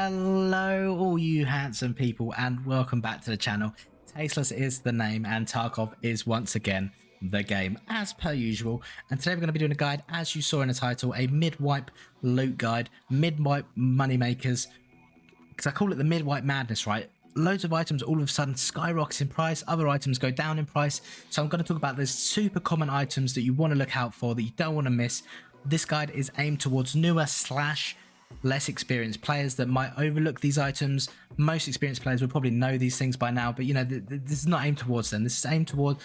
Hello all you handsome people and welcome back to the channel. Tasteless is the name and Tarkov is once again the game as per usual, and today we're going to be doing a guide, as you saw in the title, a mid-wipe loot guide, mid-wipe moneymakers, because I call it the mid-wipe madness, right? Loads of items all of a sudden skyrocket in price, other items go down in price, so I'm going to talk about those super common items that you want to look out for, that you don't want to miss. This guide is aimed towards newer slash less experienced players that might overlook these items. Most experienced players will probably know these things by now, but you know, this is not aimed towards them. This is aimed toward,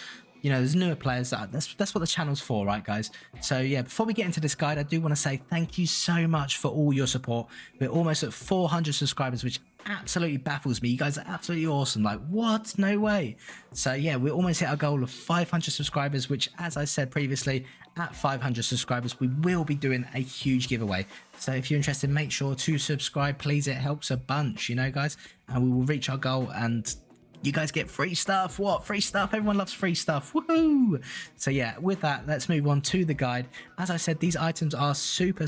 you know, there's newer players. That's what the channel's for, right guys? So yeah, before we get into this guide, I do want to say thank you so much for all your support. We're almost at 400 subscribers, which absolutely baffles me. You guys are absolutely awesome. Like, what? No way. So yeah, we almost hit our goal of 500 subscribers, which, as I said previously, at 500 subscribers we will be doing a huge giveaway. So if you're interested, make sure to subscribe, please. It helps a bunch, you know, guys, and we will reach our goal and you guys get free stuff. What? Free stuff? Everyone loves free stuff. Woohoo! So yeah, with that, let's move on to the guide. As I said, these items are super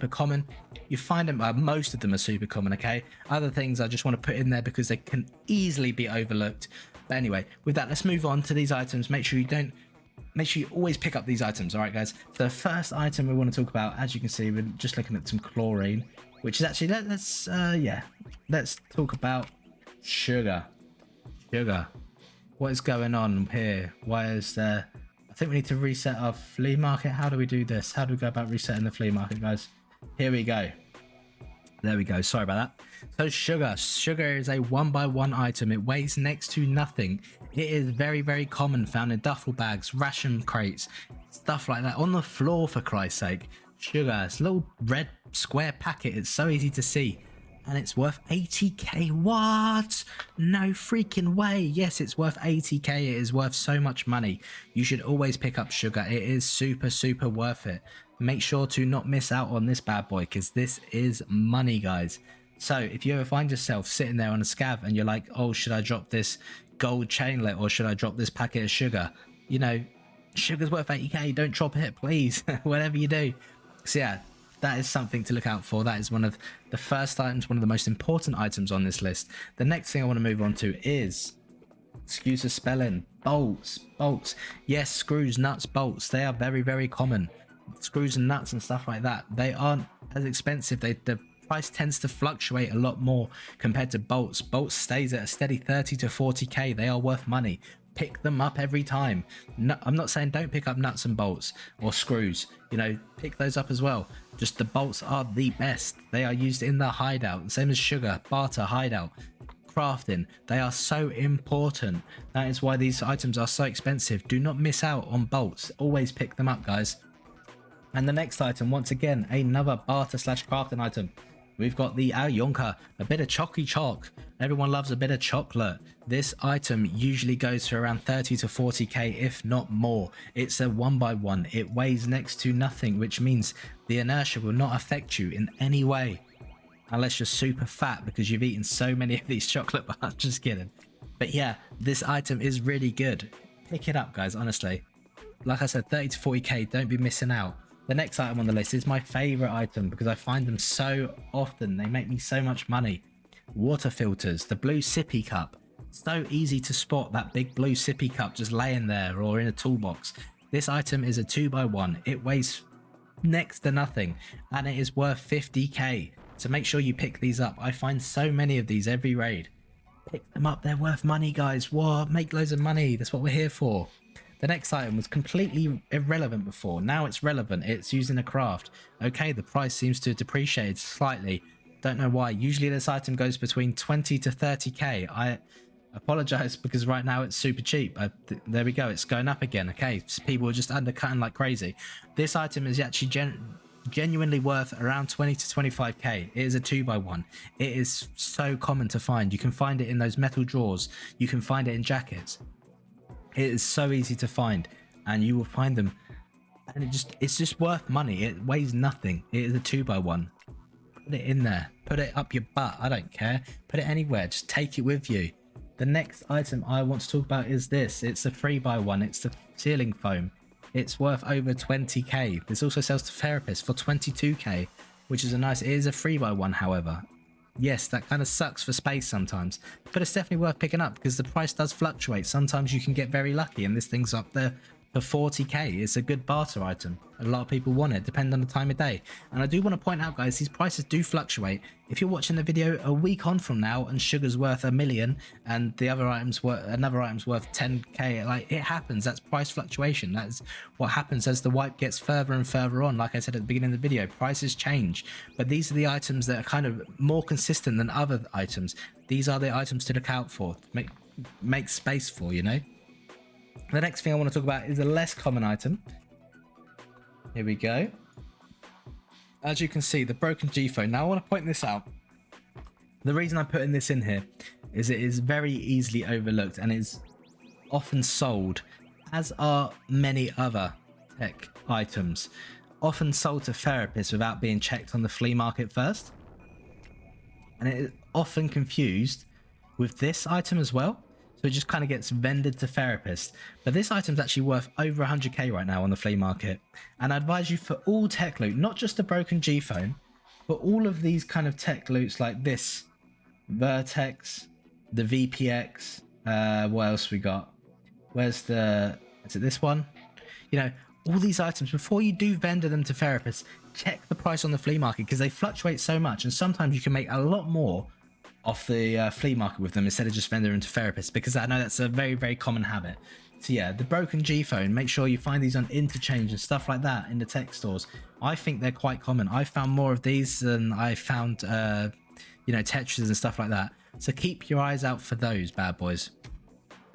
common. You find them, most of them are super common, okay? Other things I just want to put in there because they can easily be overlooked. But anyway, with that, let's move on to these items. Make sure you always pick up these items. All right, guys. So the first item we want to talk about, as you can see, we're just looking at some chlorine, which is actually, let's talk about sugar. What is going on here? Why is there, I think we need to reset our flea market. How do we do this? How do we go about resetting the flea market, guys? Here we go. There we go. Sorry about that. So sugar is a 1x1 item. It weighs next to nothing. It is very common, found in duffel bags, ration crates, stuff like that, on the floor, for Christ's sake. Sugar, it's a little red square packet. It's so easy to see, and it's worth 80k. What? No freaking way. Yes, it's worth 80k. It is worth so much money. You should always pick up sugar. It is super worth it. Make sure to not miss out on this bad boy, because this is money, guys. So if you ever find yourself sitting there on a scav and you're like, oh, should I drop this gold chainlet or should I drop this packet of sugar? You know, sugar's worth 80k. Don't drop it, please. Whatever you do. So yeah, that is something to look out for. That is one of the first items, one of the most important items on this list. The next thing I want to move on to is, excuse the spelling, bolts. Yes, screws, nuts, bolts. They are very common. Screws and nuts and stuff like that, they aren't as expensive. The price tends to fluctuate a lot more compared to bolts. Bolts stays at a steady 30 to 40k. They are worth money. Pick them up every time. No, I'm not saying don't pick up nuts and bolts or screws, you know, pick those up as well. Just the bolts are the best. They are used in the hideout, same as sugar, barter, hideout, crafting. They are so important. That is why these items are so expensive. Do not miss out on bolts. Always pick them up, guys. And the next item, once again, another barter slash crafting item. We've got the Yonka, a bit of choc. Everyone loves a bit of chocolate. This item usually goes for around 30 to 40k, if not more. It's a 1x1. It weighs next to nothing, which means the inertia will not affect you in any way. Unless you're super fat because you've eaten so many of these chocolate bars. Just kidding. But yeah, this item is really good. Pick it up, guys, honestly. Like I said, 30 to 40k, don't be missing out. The next item on the list is my favorite item because I find them so often. They make me so much money. Water filters, the blue sippy cup. So easy to spot that big blue sippy cup just laying there or in a toolbox. This item is a 2x1. It weighs next to nothing and it is worth 50k. So make sure you pick these up. I find so many of these every raid. Pick them up. They're worth money, guys. What? Make loads of money. That's what we're here for. The next item was completely irrelevant before. Now it's relevant. It's used in a craft. Okay, the price seems to have depreciated slightly. Don't know why. Usually this item goes between 20 to 30k. I apologize because right now it's super cheap. There we go. It's going up again. Okay, people are just undercutting like crazy. This item is actually genuinely worth around 20 to 25k. It is a 2x1. It is so common to find. You can find it in those metal drawers. You can find it in jackets. It is so easy to find and you will find them, and it's just worth money. It weighs nothing. It is a 2x1. Put it in there, put it up your butt. I don't care. Put it anywhere. Just take it with you. The next item I want to talk about is this. It's a 3x1. It's the ceiling foam. It's worth over 20k. This also sells to therapists for 22k, which is a nice, it is a 3x1 however. Yes, that kind of sucks for space sometimes, but it's definitely worth picking up because the price does fluctuate. Sometimes you can get very lucky and this thing's up there for 40k. It's a good barter item. A lot of people want it, depending on the time of day. And I do want to point out, guys, these prices do fluctuate. If you're watching the video a week on from now and sugar's worth $1 million and the other item's worth, another item's worth 10k, like, it happens. That's price fluctuation. That's what happens as the wipe gets further and further on. Like I said at the beginning of the video, prices change, but these are the items that are kind of more consistent than other items. These are the items to look out for, make space for, you know. The next thing I want to talk about is a less common item. Here we go. As you can see, the broken G-phone. Now I want to point this out. The reason I'm putting this in here is it is very easily overlooked and is often sold, as are many other tech items, often sold to therapists without being checked on the flea market first. And it is often confused with this item as well. So it just kind of gets vended to therapists. But this item's actually worth over 100k right now on the flea market. And I advise you for all tech loot, not just the broken G-phone, but all of these kind of tech loots like this. Vertex, the VPX, what else we got? Where's the... is it this one? You know, all these items, before you do vendor them to therapists, check the price on the flea market because they fluctuate so much. And sometimes you can make a lot more off the flea market with them instead of just vending them to therapists, because I know that's a very, very common habit. So yeah, the broken G-phone, make sure you find these on Interchange and stuff like that in the tech stores. I think they're quite common. I found more of these than I found, you know, Tetris and stuff like that. So keep your eyes out for those bad boys.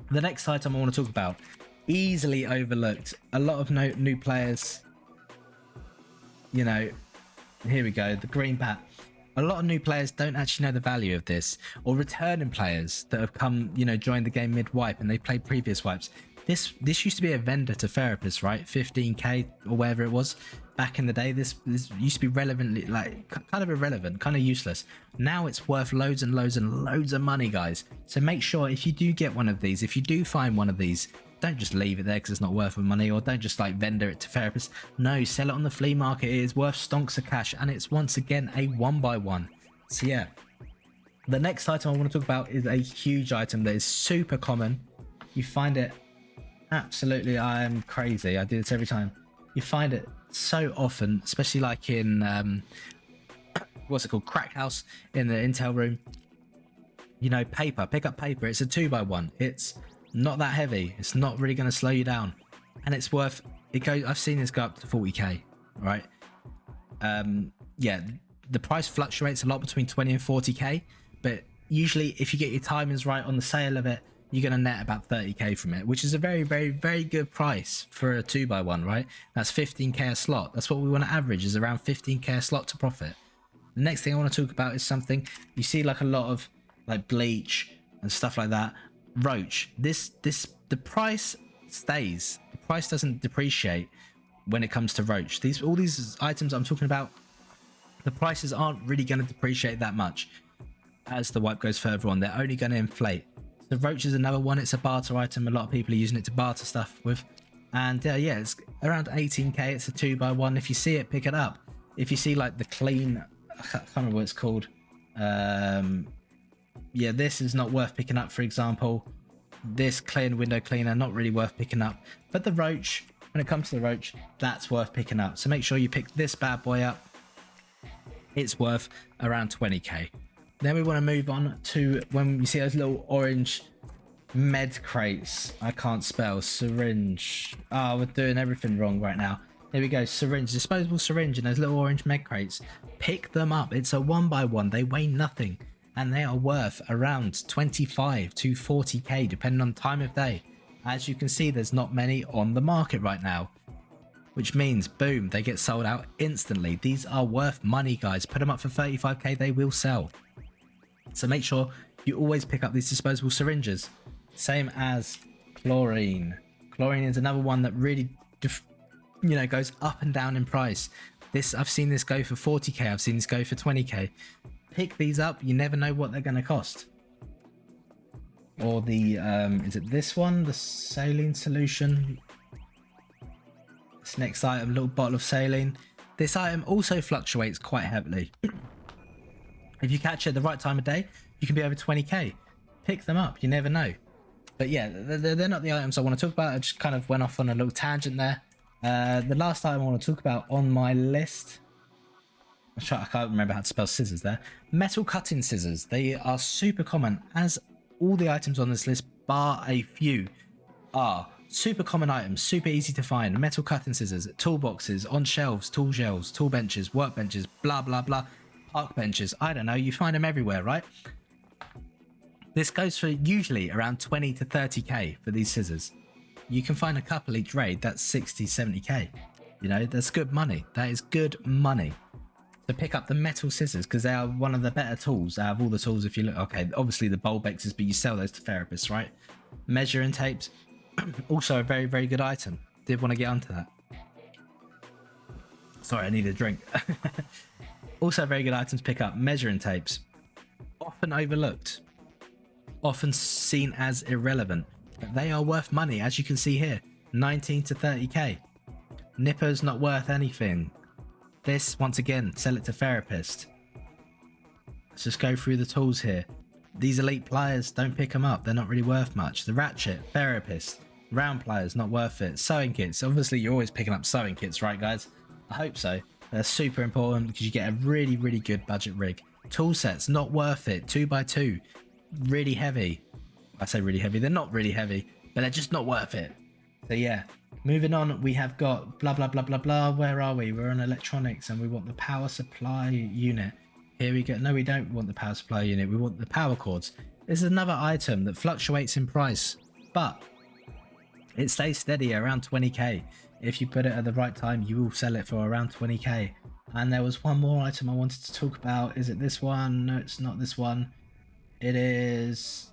The next item I want to talk about, easily overlooked. A lot of new players, you know, here we go, the green bat. A lot of new players don't actually know the value of this, or returning players that have come, you know, joined the game mid-wipe and they've played previous wipes. This used to be a vendor to therapists, right? 15k or whatever it was back in the day. This used to be relevantly, like, kind of irrelevant, kind of useless. Now it's worth loads and loads and loads of money, guys. So make sure if you do get one of these, if you do find one of these, don't just leave it there because it's not worth money, or don't just like vendor it to therapists. No, sell it on the flea market. It is worth stonks of cash, and it's once again a 1x1. So yeah, the next item I want to talk about is a huge item that is super common. You find it absolutely, I am crazy, I do this every time. You find it so often, especially like in what's it called, crack house, in the intel room. You know, paper, pick up paper. It's a 2x1. It's not that heavy. It's not really going to slow you down, and it's worth it. Goes, I've seen this go up to 40k, right? Yeah, the price fluctuates a lot between 20 and 40k, but usually if you get your timings right on the sale of it, you're going to net about 30k from it, which is a very, very, very good price for a 2x1, right? That's 15k a slot. That's what we want to average, is around 15k a slot to profit. The next thing I want to talk about is something you see, like a lot of like bleach and stuff like that. Roach. The price stays. The price doesn't depreciate when it comes to roach. All these items I'm talking about, the prices aren't really going to depreciate that much as the wipe goes further on. They're only going to inflate. The roach is another one. It's a barter item. A lot of people are using it to barter stuff with, and yeah, it's around 18k. It's a 2x1. If you see it, pick it up. If you see like the clean, I can't remember what it's called. Yeah, this is not worth picking up, for example. This clean window cleaner, not really worth picking up. But the roach, when it comes to the roach, that's worth picking up. So make sure you pick this bad boy up. It's worth around 20k. Then we want to move on to when you see those little orange med crates. I can't spell. Syringe. Oh, we're doing everything wrong right now. There we go. Syringe. Disposable syringe and those little orange med crates. Pick them up. It's a 1x1. They weigh nothing, and they are worth around 25 to 40k depending on time of day. As you can see, there's not many on the market right now, which means boom, they get sold out instantly. These are worth money, guys. Put them up for 35k, they will sell. So make sure you always pick up these disposable syringes. Same as chlorine. Chlorine is another one that really goes up and down in price. I've seen this go for 40k, I've seen this go for 20k. Pick these up, you never know what they're going to cost. Or the is it this one, the Saline Solution? This next item, little bottle of saline. This item also fluctuates quite heavily. If you catch it at the right time of day, you can be over 20k. Pick them up, you never know. But yeah, they're not the items I want to talk about. I just kind of went off on a little tangent there. The last item I want to talk about on my list, I can't remember how to spell scissors there. Metal cutting scissors. They are super common, as all the items on this list, bar a few, are super common items, super easy to find. Metal cutting scissors, toolboxes, on shelves, tool benches, workbenches, blah, blah, blah. Park benches, I don't know, you find them everywhere, right? This goes for usually around 20 to 30k for these scissors. You can find a couple each raid, that's 60, 70k. You know, that's good money. That is good money to pick up the metal scissors, because they are one of the better tools out of all the tools. If you look, okay, obviously the Bulbexes, but you sell those to therapists, right? Measuring tapes, also a very, very good item. Did want to get onto that. Sorry, I need a drink. Also a very good item to pick up. Measuring tapes, often overlooked, often seen as irrelevant, but they are worth money, as you can see here. 19 to 30k. Nippers, not worth anything. This, once again, sell it to therapist. Let's just go through the tools here. These elite pliers, don't pick them up, they're not really worth much. The ratchet, therapist. Round pliers, not worth it. Sewing kits, obviously you're always picking up sewing kits, right guys? I hope so. They're super important because you get a really, really good budget rig. Tool sets, not worth it. 2x2, really heavy. I say really heavy, they're not really heavy, but they're just not worth it. So yeah, moving on, we have got blah, blah, blah, blah, blah. Where are we? We're on electronics and we want the power supply unit. Here we go. No, we don't want the power supply unit. We want the power cords. This is another item that fluctuates in price, but it stays steady around 20k. If you put it at the right time, you will sell it for around 20k. And there was one more item I wanted to talk about. Is it this one? No, it's not this one. It is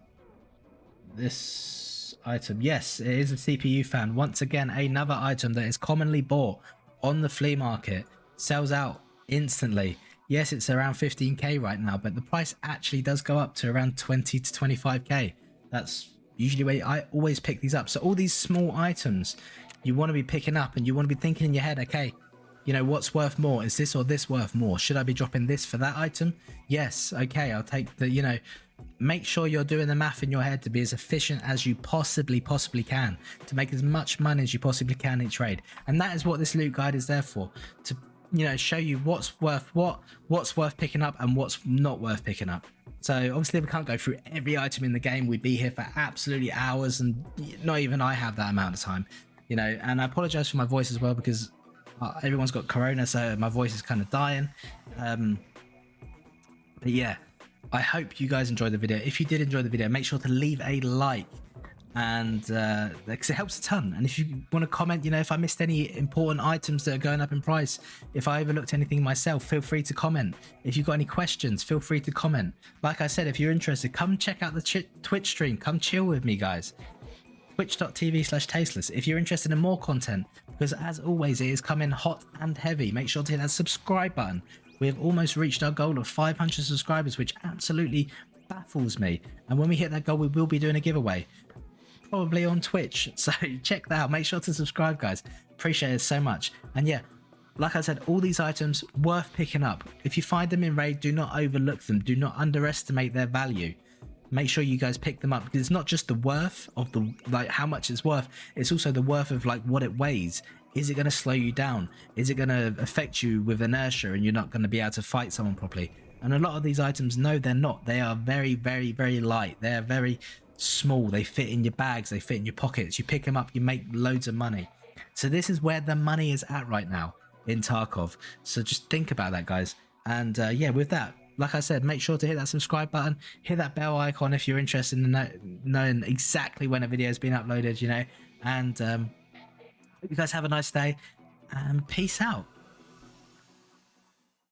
this item. Yes, it is a CPU fan. Once again, another item that is commonly bought on the flea market. Sells out instantly. Yes, it's around 15k right now, but the price actually does go up to around 20 to 25k. That's usually where I always pick these up. So all these small items you want to be picking up, and you want to be thinking in your head, okay, you know, what's worth more? Is this or this worth more? Should I be dropping this for that item? Yes, okay, I'll take the, you know, make sure you're doing the math in your head to be as efficient as you possibly can, to make as much money as you possibly can each trade. And that is what this loot guide is there for, to, you know, show you what's worth what's worth picking up and what's not worth picking up. So obviously we can't go through every item in the game. We'd be here for absolutely hours, and not even I have that amount of time, you know. And I apologize for my voice as well, because everyone's got corona, so my voice is kind of dying. But yeah, I hope you guys enjoyed the video. If you did enjoy the video, make sure to leave a like, and because it helps a ton. And if you want to comment, you know, if I missed any important items that are going up in price, if I overlooked anything myself, feel free to comment. If you've got any questions, feel free to comment. Like I said, if you're interested, come check out the Twitch stream. Come chill with me, guys. Twitch.tv/tasteless if you're interested in more content, because as always, it is coming hot and heavy. Make sure to hit that subscribe button. We have almost reached our goal of 500 subscribers, which absolutely baffles me. And when we hit that goal, we will be doing a giveaway, probably on Twitch. So check that out. Make sure to subscribe, guys. Appreciate it so much. And yeah, like I said, all these items worth picking up. If you find them in raid, do not overlook them. Do not underestimate their value. Make sure you guys pick them up, because it's not just the worth of the, like, how much it's worth, it's also the worth of, like, what it weighs. Is it going to slow you down? Is it going to affect you with inertia and you're not going to be able to fight someone properly? And a lot of these items, no, they're not. They are very, very, very light. They're very small. They fit in your bags. They fit in your pockets. You pick them up, you make loads of money. So this is where the money is at right now in Tarkov. So just think about that, guys. And yeah, with that, like I said, make sure to hit that subscribe button, hit that bell icon if you're interested in knowing exactly when a video has been uploaded, you know. And hope you guys have a nice day, and peace out.